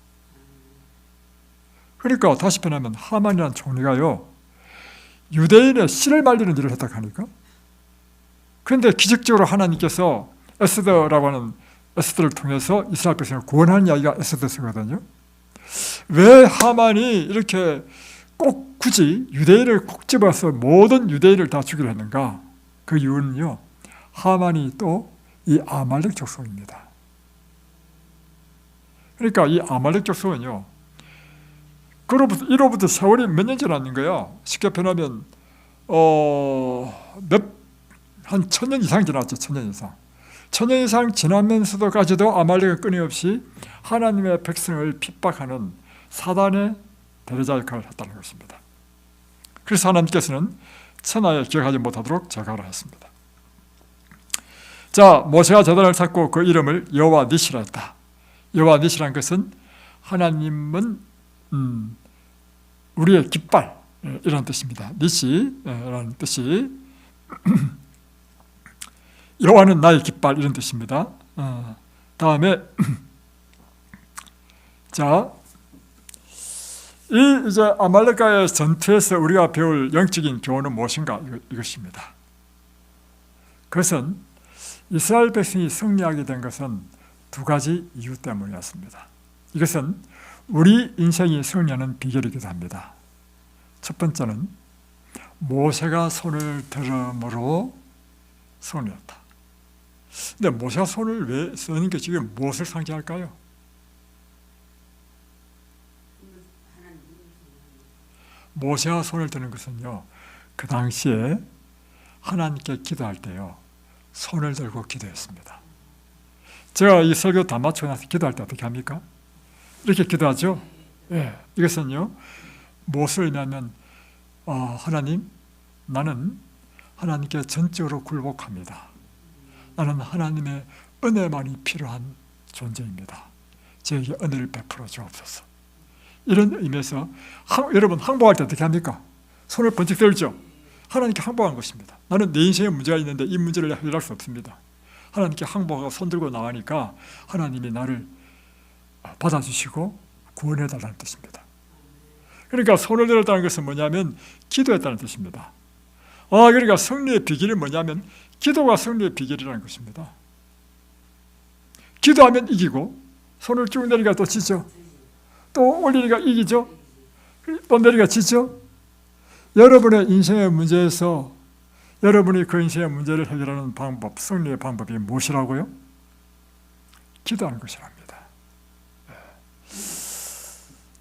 Speaker 1: 그러니까 다시 표현하면 하만이라는 총리가요, 유대인의 씨를 말리는 일을 했다고 하니까. 그런데 기적적으로 하나님께서 에스더라고 하는 에스더를 통해서 이스라엘 백성을 구원하는 이야기가 에스더서거든요. 왜 하만이 이렇게 꼭 굳이 유대인을 꼭 집어서 모든 유대인을 다 죽이려 했는가? 그 이유는요, 하만이 또 이 아말렉 족속입니다. 그러니까 이 아말렉 족속은요, 이로부터 세월이 몇 년 지났는 거야. 쉽게 표현하면 한 1000년 이상 지났죠. 1000년 이상. 1000년 이상 지나면서도까지도 아말렉은 끊임없이 하나님의 백성을 핍박하는 사단의 대리자 역할을 했다는 것입니다. 그래서 하나님께서는 천하에 기억하지 못하도록 제거하라 했습니다. 자, 모세가 제단을 쌓고 그 이름을 여호와 니시라 했다. 여호와 니시란 것은 하나님은 우리의 깃발, 이런 뜻입니다. 니시라는 뜻이 여호와는 나의 깃발, 이런 뜻입니다. 다음에 자, 이제 아말렉과의 전투에서 우리가 배울 영적인 교훈은 무엇인가? 이것입니다. 그것은 이스라엘 백성이 승리하게 된 것은 두 가지 이유 때문이었습니다. 이것은 우리 인생이 승리하는 비결이기도 합니다. 첫 번째는 모세가 손을 들음으로 승리했다. 근데 모세가 손을 왜 쓰는 게 지금 무엇을 상징할까요? 모세가 손을 드는 것은요, 그 당시에 하나님께 기도할 때요, 손을 들고 기도했습니다. 제가 이 설교 다 마치고 나서 기도할 때 어떻게 합니까? 이렇게 기도하죠. 예, 이것은요, 무엇을 의미하면 하나님, 나는 하나님께 전적으로 굴복합니다. 나는 하나님의 은혜만이 필요한 존재입니다. 저에게 은혜를 베풀어 주옵소서. 이런 의미에서 여러분 항복할 때 어떻게 합니까? 손을 번쩍 들죠. 하나님께 항복한 것입니다. 나는 내 인생에 문제가 있는데 이 문제를 해결할 수 없습니다. 하나님께 항복하고 손 들고 나가니까 하나님이 나를 받아주시고 구원해달라는 뜻입니다. 그러니까 손을 들었다는 것은 뭐냐면 기도했다는 뜻입니다. 그러니까 승리의 비결이 뭐냐면 기도가 승리의 비결이라는 것입니다. 기도하면 이기고, 손을 쭉 내리니까 또 지죠. 또 올리니까 이기죠. 또 내리니까 지죠. 여러분의 인생의 문제에서 여러분이 그 인생의 문제를 해결하는 방법, 승리의 방법이 무엇이라고요? 기도하는 것이랍니다.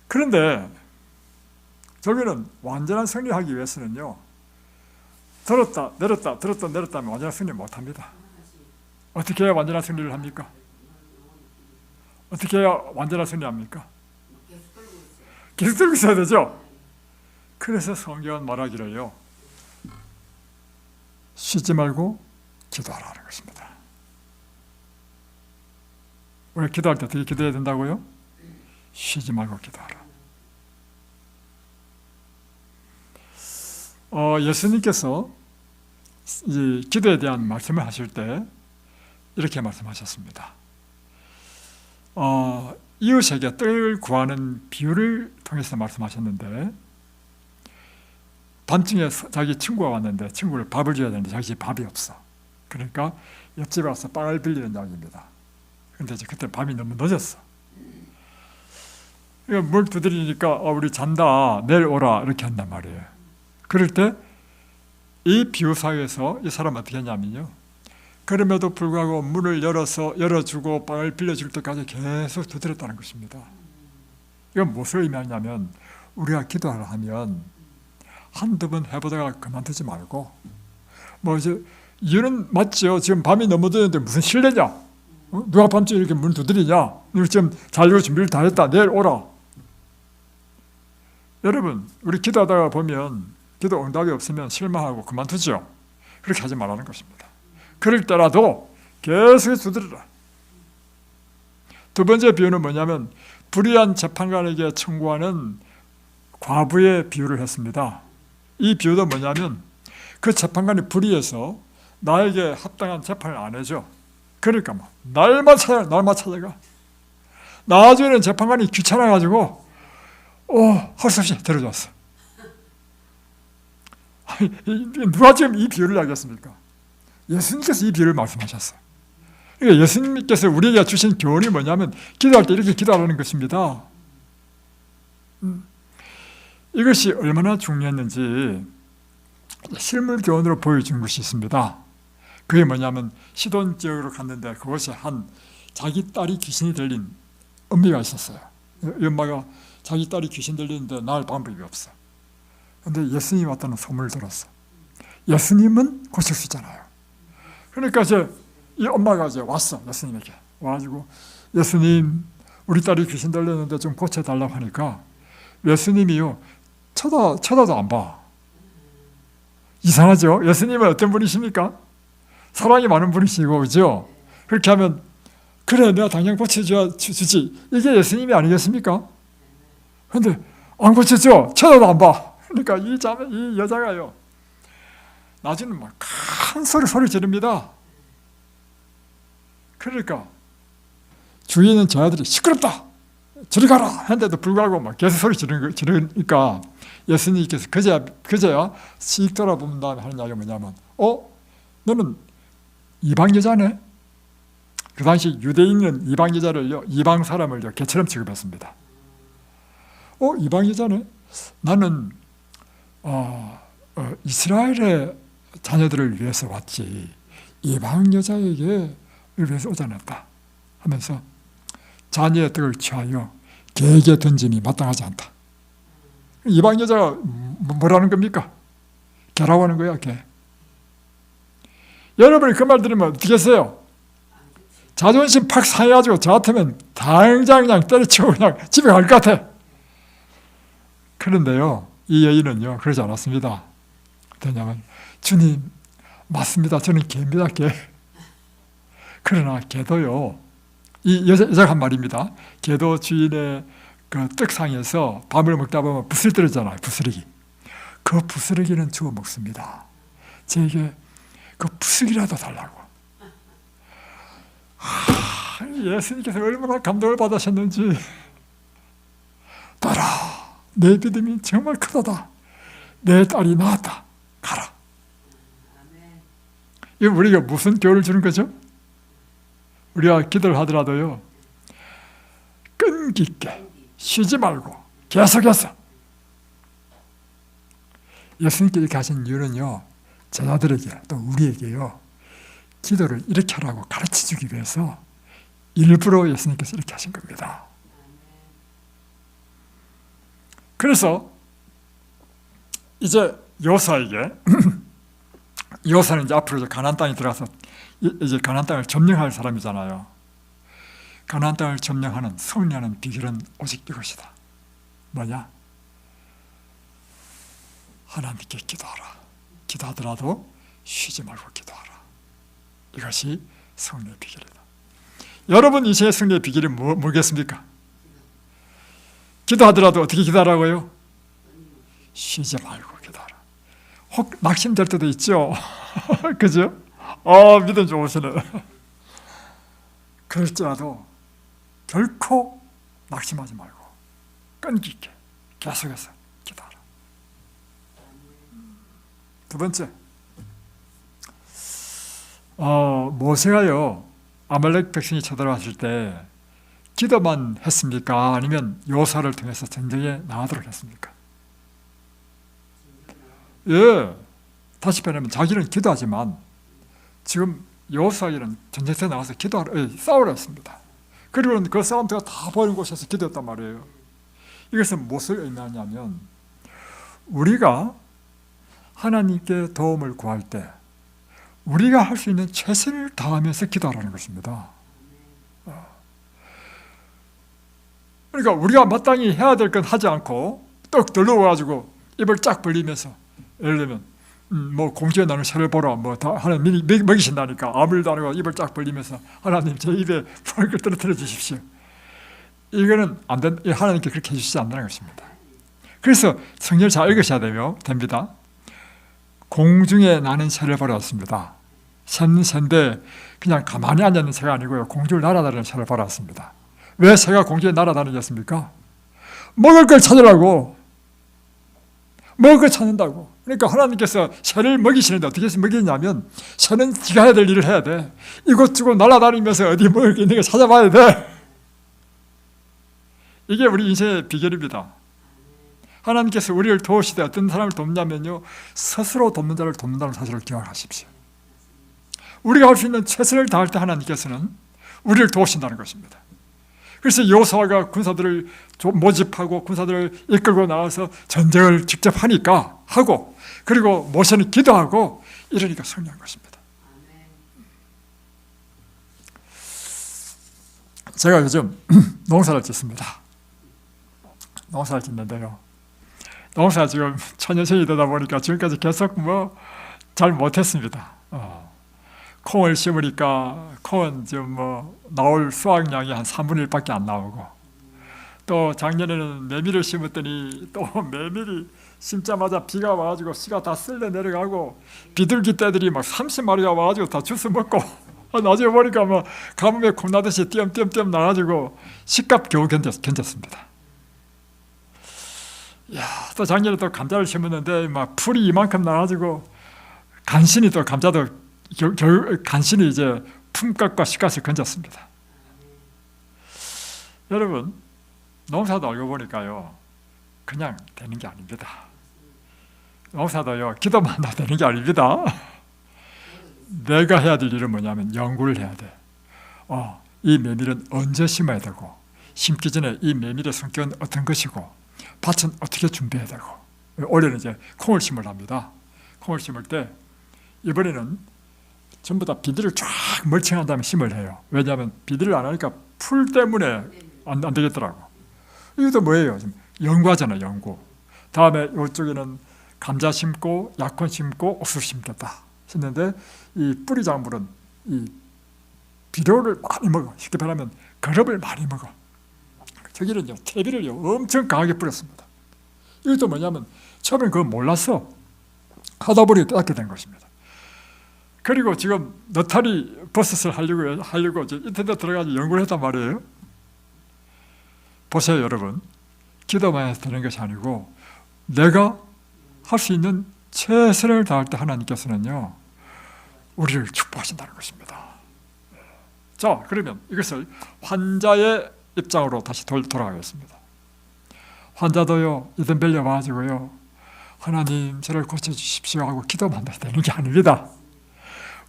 Speaker 1: 그런데 저기는 완전한 승리하기 위해서는요, 들었다 내렸다 들었다 내렸다 하면 완전한 승리 못합니다. 어떻게 해야 완전한 승리를 합니까? 어떻게 해야 완전한 승리합니까? 계속 들고 있어야 되죠. 그래서 성경은 말하기를요, 쉬지 말고 기도하라는 것입니다. 우리 기도할 때 어떻게 기도해야 된다고요? 쉬지 말고 기도하라. 예수님께서 이 기도에 대한 말씀을 하실 때 이렇게 말씀하셨습니다. 이웃에게 떡을 구하는 비유를 통해서 말씀하셨는데, 밤중에 자기 친구가 왔는데 친구를 밥을 줘야 되는데 자기 집에 밥이 없어. 그러니까 옆집에 가서 빵을 빌리는 이야기입니다. 그런데 이제 그때 밤이 너무 늦었어. 물 두드리니까 우리 잔다, 내일 오라 이렇게 한단 말이에요. 그럴 때 이 비유 사이에서 이 사람은 어떻게 했냐면요, 그럼에도 불구하고 문을 열어주고 빵을 빌려줄 때까지 계속 두드렸다는 것입니다. 이건 무엇을 의미하냐면, 우리가 기도하려 하면 한두 번 해보다가 그만두지 말고, 이제 이유는 맞죠. 지금 밤이 넘어드는데 무슨 실례냐? 누가 밤중에 이렇게 문 두드리냐? 우리 지금 자려고 준비를 다 했다, 내일 오라. 여러분, 우리 기도하다가 보면 기도 응답이 없으면 실망하고 그만두죠. 그렇게 하지 말라는 것입니다. 그럴 때라도 계속 두드리라. 두 번째 비유는 뭐냐면, 불의한 재판관에게 청구하는 과부의 비유를 했습니다. 이 비유도 뭐냐면, 그 재판관이 불의해서 나에게 합당한 재판을 안 해줘. 그러니까 날만 찾아가. 나중에는 재판관이 귀찮아가지고 할 수 없이 데려줬어. 누가 지금 이 비유를 알겠습니까? 예수님께서 이 비유를 말씀하셨어요. 그러니까 예수님께서 우리에게 주신 교훈이 뭐냐면, 기도할 때 이렇게 기도하라는 것입니다. 이것이 얼마나 중요했는지 실물 교훈으로 보여준 것이 있습니다. 그게 뭐냐면, 시돈 지역으로 갔는데 그곳에 자기 딸이 귀신이 들린 엄마가 있었어요. 이 엄마가 자기 딸이 귀신 들리는데 나을 방법이 없어. 그런데 예수님이 왔다는 소문을 들었어. 예수님은 고칠 수 있잖아요. 그러니까 이 엄마가 왔어. 예수님에게 와가지고, 예수님, 우리 딸이 귀신 들렸는데 좀 고쳐달라고 하니까 예수님이요, 쳐다도 안 봐. 이상하죠? 예수님은 어떤 분이십니까? 사랑이 많은 분이시고, 그죠? 그렇게 하면, 그래, 내가 당장 고쳐주지. 이게 예수님이 아니겠습니까? 그런데 안 고쳐줘. 쳐다도 안 봐. 그러니까 이 여자가요, 나중에는 막 큰 소리 지릅니다. 그러니까 주위에 있는 저아들이 시끄럽다, 저리 가라 했는데도 불구하고 막 계속 소리 지르니까 예수님께서 그제야 씩 돌아본 다음에 하는 이야기가 뭐냐면, 너는 이방 여자네? 그 당시 유대인은 이방 여자를요, 이방 사람을요 개처럼 취급했습니다. 이방 여자네? 나는 이스라엘의 자녀들을 위해서 왔지 이방 여자에게 위해서 오지 않았다 하면서, 자녀의 떡을 취하여 개에게 던짐이 마땅하지 않다. 이방 여자가 뭐라는 겁니까? 개라고 하는 거야, 개. 여러분이 그 말 들으면 어떻게 했어요? 자존심 팍 상해가지고 저 같으면 당장 그냥 때려치고 그냥 집에 갈 것 같아. 그런데요, 이 여인은요 그러지 않았습니다. 왜냐하면, 주님, 맞습니다. 저는 개입니다, 개. 그러나 개도요, 이 여자가 한 말입니다. 개도 주인의 그 떡상에서 밥을 먹다 보면 부스러기 떨어지잖아요. 부스러기. 그 부스러기는 주워 먹습니다. 제게 그 부스러기라도 달라고. 예수님께서 얼마나 감동을 받으셨는지. 딸아, 내 믿음이 정말 크다. 내 딸이 나았다. 가라. 이거 우리가 무슨 교훈을 주는 거죠? 우리가 기도를 하더라도요, 끈기 있게 쉬지 말고 계속해서. 예수님께 이렇게 하신 이유는요, 제자들에게 또 우리에게요, 기도를 이렇게 하라고 가르쳐주기 위해서 일부러 예수님께서 이렇게 하신 겁니다. 그래서 이제 여호사에게 여호사는 이제 앞으로 가나안 땅에 들어가서 이제 가나안 땅을 점령할 사람이잖아요. 가나안 땅을 점령하는, 승리하는 비결은 오직 이것이다. 뭐냐? 하나님께 기도하라. 기도하더라도 쉬지 말고 기도하라. 이것이 승리의 비결이다. 여러분 인생의 승리의 비결이 뭐겠습니까? 기도하더라도 어떻게 기도하라고요? 쉬지 말고 기도하라. 혹 낙심될 때도 있죠. 그죠? 믿음 좋으시네. 그럴지라도 결코 낙심하지 말고 끈기 있게 계속해서 기도하라. 두 번째, 모세가요 아말렉 백성이 쳐들어왔을 때 기도만 했습니까? 아니면 요사를 통해서 전쟁에 나가도록 했습니까? 예, 다시 말하면 자기는 기도하지만 지금 요사에는 전쟁터에 나가서 싸우려 했습니다. 그리고 그 싸움터가 다 보이는 곳에서 기도했단 말이에요. 이것은 무엇을 의미하냐면 우리가 하나님께 도움을 구할 때 우리가 할 수 있는 최선을 다하면서 기도하라는 것입니다. 그러니까 우리가 마땅히 해야 될 건 하지 않고 떡 들러와가지고 입을 쫙 벌리면서, 예를 들면 뭐 공주에 나는 새를 보라, 뭐 다 하나님 먹이신다니까 아무 일도 안 하고 입을 쫙 벌리면서 하나님 제 입에 불을 떨어뜨려 주십시오. 이거는 안 된, 하나님께 그렇게 해주시지 않는다는 것입니다. 그래서 성경을 잘 읽으셔야 됩니다. 공중에 나는 새를 보았습니다. 새는 새인데 그냥 가만히 앉아있는 새가 아니고요, 공중을 날아다니는 새를 보았습니다. 왜 새가 공중에 날아다니겠습니까? 먹을 걸 찾으라고. 먹을 걸 찾는다고. 그러니까 하나님께서 새를 먹이시는데 어떻게 해서 먹이냐면 새는 지가 해야 될 일을 해야 돼. 이곳저곳 날아다니면서 어디 먹을 게 있는 거 찾아봐야 돼. 이게 우리 인생의 비결입니다. 하나님께서 우리를 도우시되 어떤 사람을 돕냐면요, 스스로 돕는 자를 돕는다는 사실을 기억하십시오. 우리가 할 수 있는 최선을 다할 때 하나님께서는 우리를 도우신다는 것입니다. 그래서 여호수아가 군사들을 모집하고 군사들을 이끌고 나와서 전쟁을 직접 하고, 그리고 모세는 기도하고 이러니까 승리한 것입니다. 제가 요즘 농사를 짓습니다. 농사를 짓는데요, 농사 지금 초년생이 되다 보니까 지금까지 계속 잘 못했습니다. 콩을 심으니까 콩은 지금 나올 수확량이 한 3분의 1밖에 안 나오고, 또 작년에는 메밀을 심었더니 또 메밀이 심자마자 비가 와가지고 씨가 다 쓸려 내려가고 비둘기 떼들이 막 30마리가 와가지고 다 주스 먹고 나중에 보니까 가뭄에 콩나듯이 띄엄띄엄 나가지고 씨값 겨우 견뎠습니다. 야, 또 작년에 또 감자를 심었는데 막 풀이 이만큼 나가지고 간신히 또 감자도 간신히 이제 품값과 씨값을 건졌습니다. 여러분, 농사도 알고 보니까요, 그냥 되는 게 아닙니다. 농사도요, 기도만 해도 되는 게 아닙니다. 내가 해야 될 일은 뭐냐면 연구를 해야 돼. 이 메밀은 언제 심어야 되고, 심기 전에 이 메밀의 성격은 어떤 것이고, 밭은 어떻게 준비해야 되고. 올해는 이제 콩을 심으랍니다. 콩을 심을 때 이번에는 전부 다 비닐을 쫙 멀칭한 다음에 심을 해요. 왜냐하면 비닐을 안 하니까 풀 때문에 안 되겠더라고. 이것도 뭐예요? 지금 연구하잖아요, 연구. 다음에 이쪽에는 감자 심고 약혼 심고 옥수수 심겠다 했는데, 이 뿌리 작물은 이 비료를 많이 먹어. 쉽게 말하면 거름을 많이 먹어. 저기는요, 퇴비를요 엄청 강하게 뿌렸습니다. 이것도 뭐냐면 처음엔 그건 몰랐어. 하다 보니 깨닫게 된 것입니다. 그리고 지금 너타리 버섯을 하려고 인터넷 들어가서 연구를 했단 말이에요. 보세요, 여러분. 기도만 해서 되는 것이 아니고 내가 할 수 있는 최선을 다할 때 하나님께서는요, 우리를 축복하신다는 것입니다. 자, 그러면 이것을 환자의 입장으로 다시 돌아가겠습니다. 환자도요, 이든 bel려 와가지고요, 하나님 저를 고쳐주십시오 하고 기도만 해도 되는 게 아닙니다.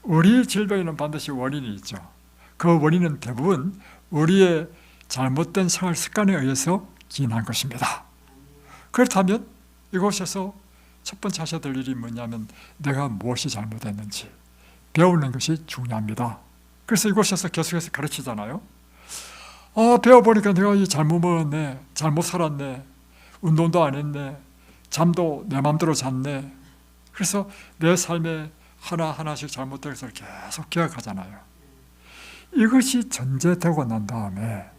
Speaker 1: 우리 질병에는 반드시 원인이 있죠. 그 원인은 대부분 우리의 잘못된 생활 습관에 의해서 기인한 것입니다. 그렇다면 이곳에서 첫 번째 하셔야 될 일이 뭐냐면 내가 무엇이 잘못했는지 배우는 것이 중요합니다. 그래서 이곳에서 계속해서 가르치잖아요. 배워보니까 내가 잘못 먹었네, 잘못 살았네, 운동도 안 했네, 잠도 내 마음대로 잤네. 그래서 내 삶에 하나하나씩 잘못된 것을 계속 기억하잖아요. 이것이 전제되고 난 다음에,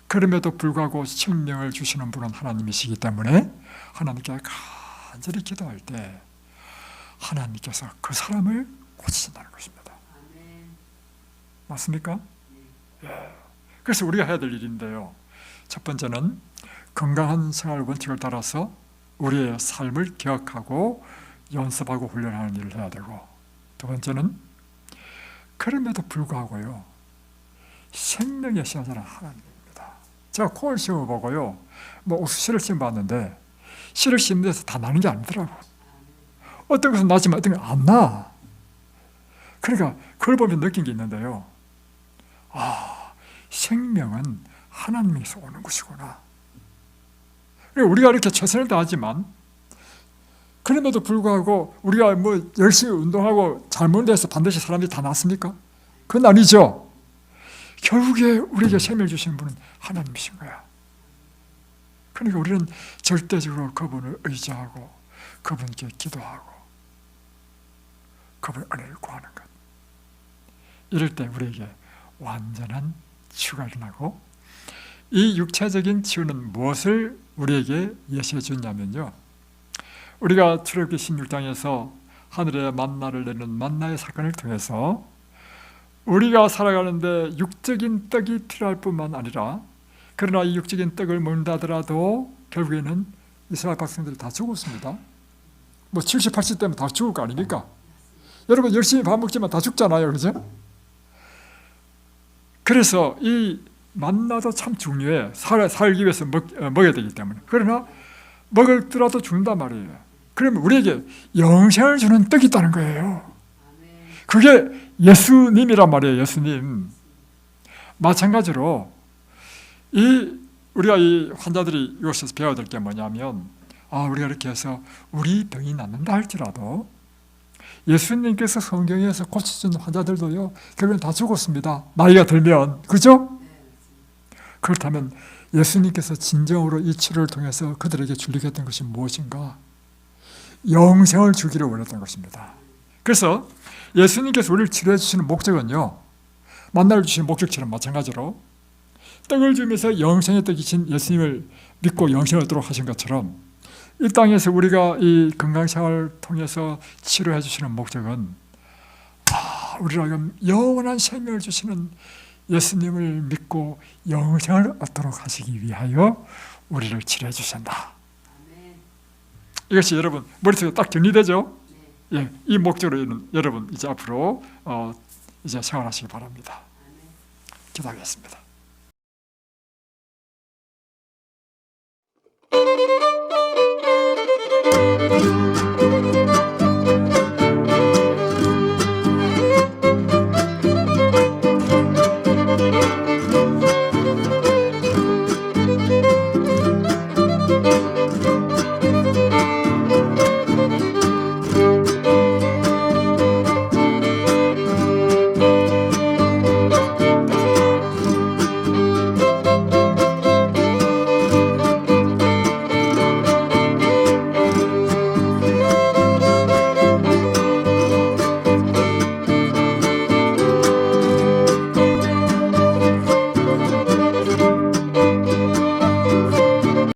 Speaker 1: 그럼에도 불구하고 생명을 주시는 분은 하나님이시기 때문에 하나님께 간절히 기도할 때 하나님께서 그 사람을 고치신다는 것입니다. 맞습니까? 예. 그래서 우리가 해야 될 일인데요, 첫 번째는 건강한 생활 원칙을 따라서 우리의 삶을 기억하고 연습하고 훈련하는 일을 해야 되고, 두 번째는 그럼에도 불구하고요, 생명의 시작자는 하나님입니다. 제가 콩을 심어보고요, 뭐 옥수수를 심어봤는데 씨를 심는 데서 다 나는 게 아니더라고. 어떤 것은 나지만 어떤 건 안 나. 그러니까 그걸 보면 느낀 게 있는데요, 생명은 하나님에서 오는 것이구나. 우리가 이렇게 최선을 다하지만, 그럼에도 불구하고 우리가 뭐 열심히 운동하고 잘 먹는 데서 반드시 사람들이 다 낫습니까? 그건 아니죠. 결국에 우리에게 생명을 주시는 분은 하나님이신 거야. 그러니까 우리는 절대적으로 그분을 의지하고 그분께 기도하고 그분의 은혜를 구하는 것. 이럴 때 우리에게 완전한 치유가 일어나고, 이 육체적인 치유는 무엇을 우리에게 예시해 주냐면요, 우리가 출애굽기 16장에서 하늘에 만나를 내는 만나의 사건을 통해서 우리가 살아가는데 육적인 떡이 필요할 뿐만 아니라, 그러나 이 육적인 떡을 먹는다 하더라도 결국에는 이스라엘 백성들이 다 죽었습니다. 뭐 70, 80대면 다 죽을 거 아닙니까? 여러분 열심히 밥 먹지만 다 죽잖아요, 그죠? 그래서 이 만나도 참 중요해. 살기 위해서 먹어야 되기 때문에. 그러나 먹을더라도 죽는단 말이에요. 그러면 우리에게 영생을 주는 떡이 있다는 거예요. 그게 예수님이란 말이에요. 예수님. 마찬가지로 우리가 이 환자들이 이곳에서 배워야 될 게 뭐냐면, 우리가 이렇게 해서 우리 병이 낫는다 할지라도 예수님께서 성경에서 고쳐준 환자들도요, 결국엔 다 죽었습니다. 나이가 들면. 그죠? 그렇다면 예수님께서 진정으로 이 치료를 통해서 그들에게 주려고 했던 것이 무엇인가? 영생을 주기를 원했던 것입니다. 그래서 예수님께서 우리를 치료해 주시는 목적은요, 만나를 주시는 목적처럼 마찬가지로 떡을 주면서 영생의 떡이신 예수님을 믿고 영생을 얻도록 하신 것처럼, 이 땅에서 우리가 이 건강생활을 통해서 치료해 주시는 목적은 우리가 영원한 생명을 주시는 예수님을 믿고 영생을 얻도록 하시기 위하여 우리를 치료해 주신다. 이것이 여러분 머릿속에 딱 정리되죠? 예, 이 목적으로 여러분 이제 앞으로 이제 생활하시기 바랍니다. 기도하겠습니다.